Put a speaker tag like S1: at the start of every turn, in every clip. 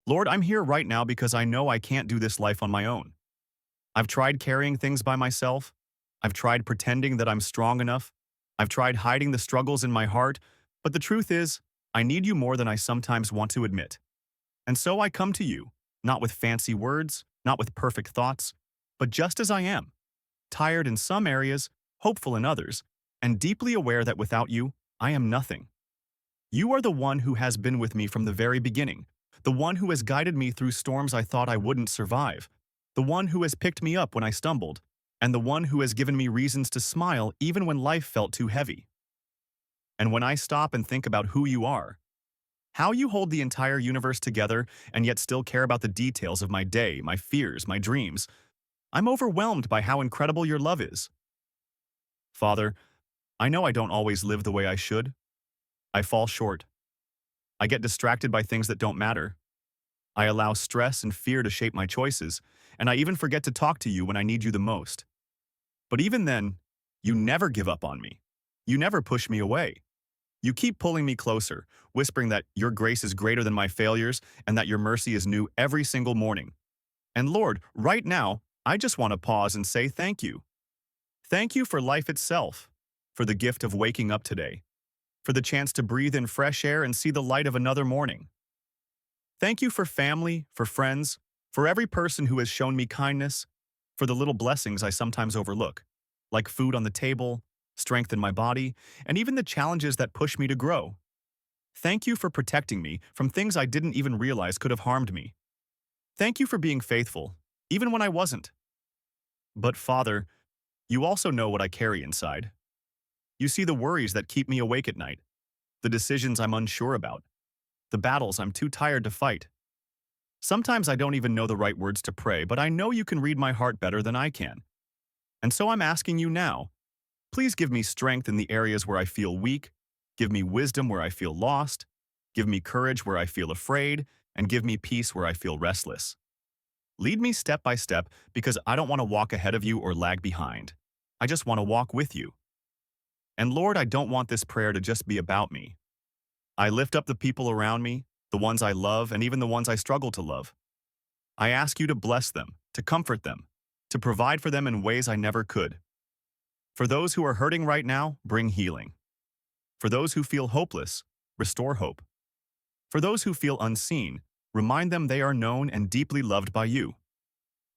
S1: Lord, I'm here right now because I know I can't do this life on my own. I've tried carrying things by myself. I've tried pretending that I'm strong enough. I've tried hiding the struggles in my heart, but the truth is, I need you more than I sometimes want to admit. And so I come to you, not with fancy words, not with perfect thoughts, but just as I am, tired in some areas, hopeful in others, and deeply aware that without you, I am nothing. You are the one who has been with me from the very beginning, the one who has guided me through storms I thought I wouldn't survive, the one who has picked me up when I stumbled, and the one who has given me reasons to smile even when life felt too heavy. And when I stop and think about who you are, how you hold the entire universe together and yet still care about the details of my day, my fears, my dreams, I'm overwhelmed by how incredible your love is. Father, I know I don't always live the way I should. I fall short. I get distracted by things that don't matter. I allow stress and fear to shape my choices, and I even forget to talk to you when I need you the most. But even then, you never give up on me. You never push me away. You keep pulling me closer, whispering that your grace is greater than my failures and that your mercy is new every single morning. And Lord, right now, I just want to pause and say thank you. Thank you for life itself, for the gift of waking up today, for the chance to breathe in fresh air and see the light of another morning. Thank you for family, for friends, for every person who has shown me kindness, for the little blessings I sometimes overlook, like food on the table, strength in my body, and even the challenges that push me to grow. Thank you for protecting me from things I didn't even realize could have harmed me. Thank you for being faithful, even when I wasn't. But Father, you also know what I carry inside. You see the worries that keep me awake at night, the decisions I'm unsure about, the battles I'm too tired to fight. Sometimes I don't even know the right words to pray, but I know you can read my heart better than I can. And so I'm asking you now, please give me strength in the areas where I feel weak, give me wisdom where I feel lost, give me courage where I feel afraid, and give me peace where I feel restless. Lead me step by step because I don't want to walk ahead of you or lag behind. I just want to walk with you. And Lord, I don't want this prayer to just be about me. I lift up the people around me, the ones I love and even the ones I struggle to love. I ask you to bless them, to comfort them, to provide for them in ways I never could. For those who are hurting right now, bring healing. For those who feel hopeless, restore hope. For those who feel unseen, remind them they are known and deeply loved by you.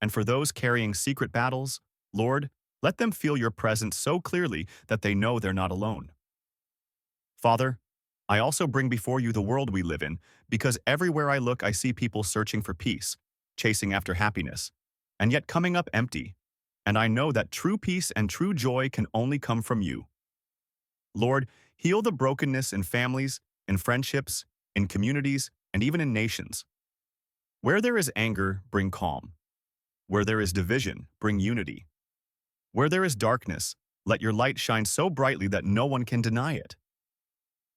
S1: And for those carrying secret battles, Lord, let them feel your presence so clearly that they know they're not alone. Father, I also bring before you the world we live in, because everywhere I look I see people searching for peace, chasing after happiness, and yet coming up empty. And I know that true peace and true joy can only come from you. Lord, heal the brokenness in families, in friendships, in communities, and even in nations. Where there is anger, bring calm. Where there is division, bring unity. Where there is darkness, let your light shine so brightly that no one can deny it.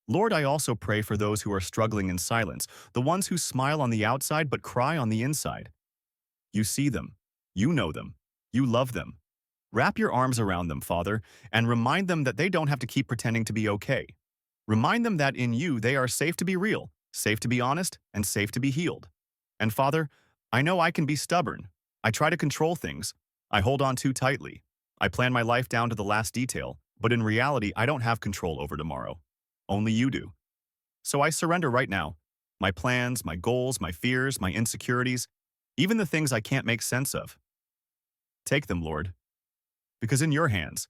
S1: Lord, I also pray for those who are struggling in silence, the ones who smile on the outside but cry on the inside. You see them, you know them, you love them. Wrap your arms around them, Father, and remind them that they don't have to keep pretending to be okay. Remind them that in you they are safe to be real, safe to be honest, and safe to be healed. And Father, I know I can be stubborn. I try to control things. I hold on too tightly. I plan my life down to the last detail, but in reality, I don't have control over tomorrow. Only you do. So I surrender right now. My plans, my goals, my fears, my insecurities, even the things I can't make sense of. Take them, Lord. Because in your hands,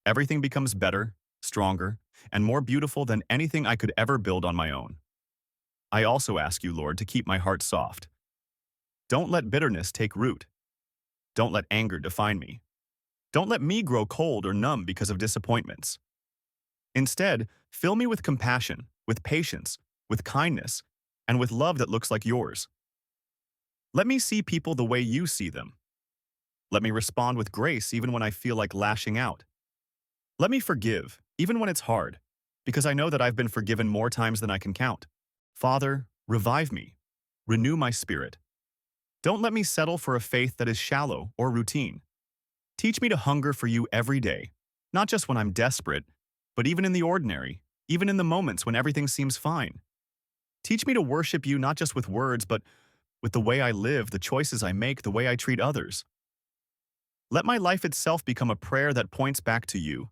S1: everything becomes better, stronger, and more beautiful than anything I could ever build on my own. I also ask you, Lord, to keep my heart soft. Don't let bitterness take root. Don't let anger define me. Don't let me grow cold or numb because of disappointments. Instead, fill me with compassion, with patience, with kindness, and with love that looks like yours. Let me see people the way you see them. Let me respond with grace even when I feel like lashing out. Let me forgive, even when it's hard, because I know that I've been forgiven more times than I can count. Father, revive me. Renew my spirit. Don't let me settle for a faith that is shallow or routine. Teach me to hunger for you every day, not just when I'm desperate, but even in the ordinary, even in the moments when everything seems fine. Teach me to worship you not just with words, but with the way I live, the choices I make, the way I treat others. Let my life itself become a prayer that points back to you.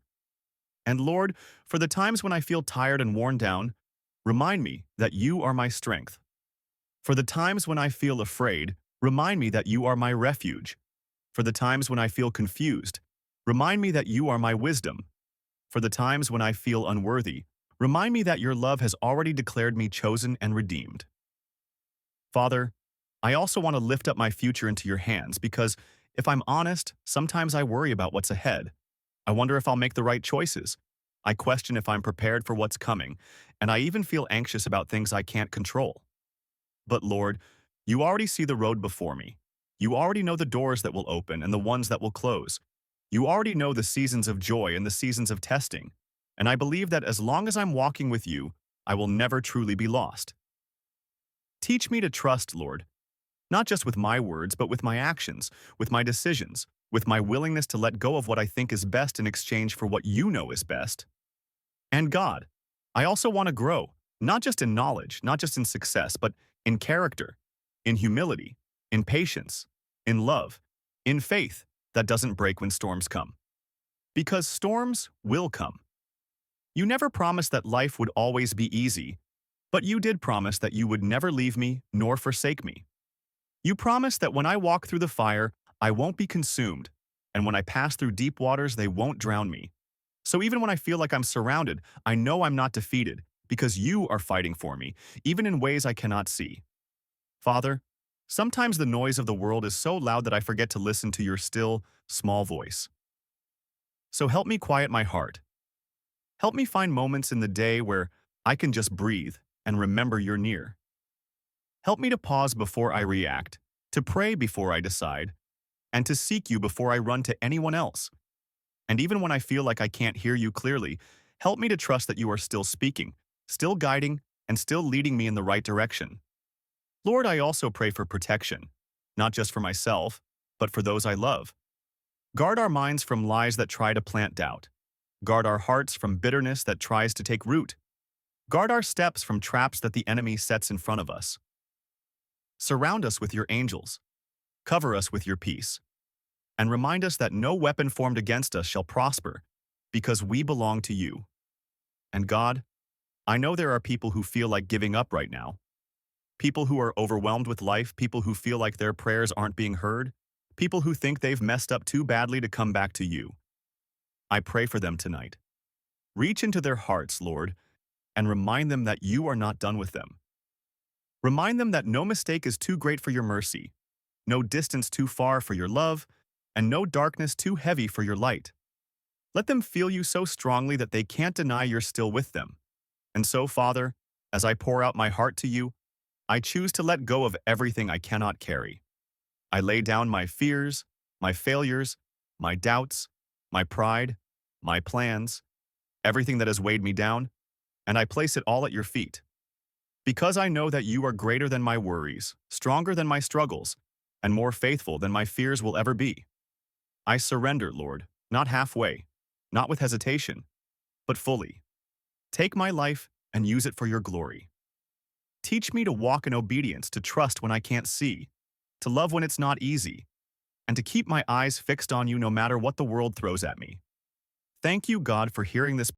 S1: And Lord, for the times when I feel tired and worn down, remind me that you are my strength. For the times when I feel afraid, remind me that you are my refuge. For the times when I feel confused, remind me that you are my wisdom. For the times when I feel unworthy, remind me that your love has already declared me chosen and redeemed. Father, I also want to lift up my future into your hands because, if I'm honest, sometimes I worry about what's ahead. I wonder if I'll make the right choices. I question if I'm prepared for what's coming, and I even feel anxious about things I can't control. But Lord, you already see the road before me. You already know the doors that will open and the ones that will close. You already know the seasons of joy and the seasons of testing. And I believe that as long as I'm walking with you, I will never truly be lost. Teach me to trust, Lord, not just with my words, but with my actions, with my decisions, with my willingness to let go of what I think is best in exchange for what you know is best. And God, I also want to grow, not just in knowledge, not just in success, but in character, in humility, in patience, in love, in faith that doesn't break when storms come. Because storms will come. You never promised that life would always be easy, but you did promise that you would never leave me nor forsake me. You promised that when I walk through the fire, I won't be consumed, and when I pass through deep waters, they won't drown me. So even when I feel like I'm surrounded, I know I'm not defeated, because you are fighting for me, even in ways I cannot see. Father, sometimes the noise of the world is so loud that I forget to listen to your still, small voice. So help me quiet my heart. Help me find moments in the day where I can just breathe and remember you're near. Help me to pause before I react, to pray before I decide, and to seek you before I run to anyone else. And even when I feel like I can't hear you clearly, help me to trust that you are still speaking, still guiding, and still leading me in the right direction. Lord, I also pray for protection, not just for myself, but for those I love. Guard our minds from lies that try to plant doubt. Guard our hearts from bitterness that tries to take root. Guard our steps from traps that the enemy sets in front of us. Surround us with your angels. Cover us with your peace. And remind us that no weapon formed against us shall prosper, because we belong to you. And God, I know there are people who feel like giving up right now. People who are overwhelmed with life, people who feel like their prayers aren't being heard, people who think they've messed up too badly to come back to you. I pray for them tonight. Reach into their hearts, Lord, and remind them that you are not done with them. Remind them that no mistake is too great for your mercy, no distance too far for your love, and no darkness too heavy for your light. Let them feel you so strongly that they can't deny you're still with them. And so, Father, as I pour out my heart to you, I choose to let go of everything I cannot carry. I lay down my fears, my failures, my doubts, my pride, my plans, everything that has weighed me down, and I place it all at your feet. Because I know that you are greater than my worries, stronger than my struggles, and more faithful than my fears will ever be. I surrender, Lord, not halfway, not with hesitation, but fully. Take my life and use it for your glory. Teach me to walk in obedience, to trust when I can't see, to love when it's not easy, and to keep my eyes fixed on you no matter what the world throws at me. Thank you, God, for hearing this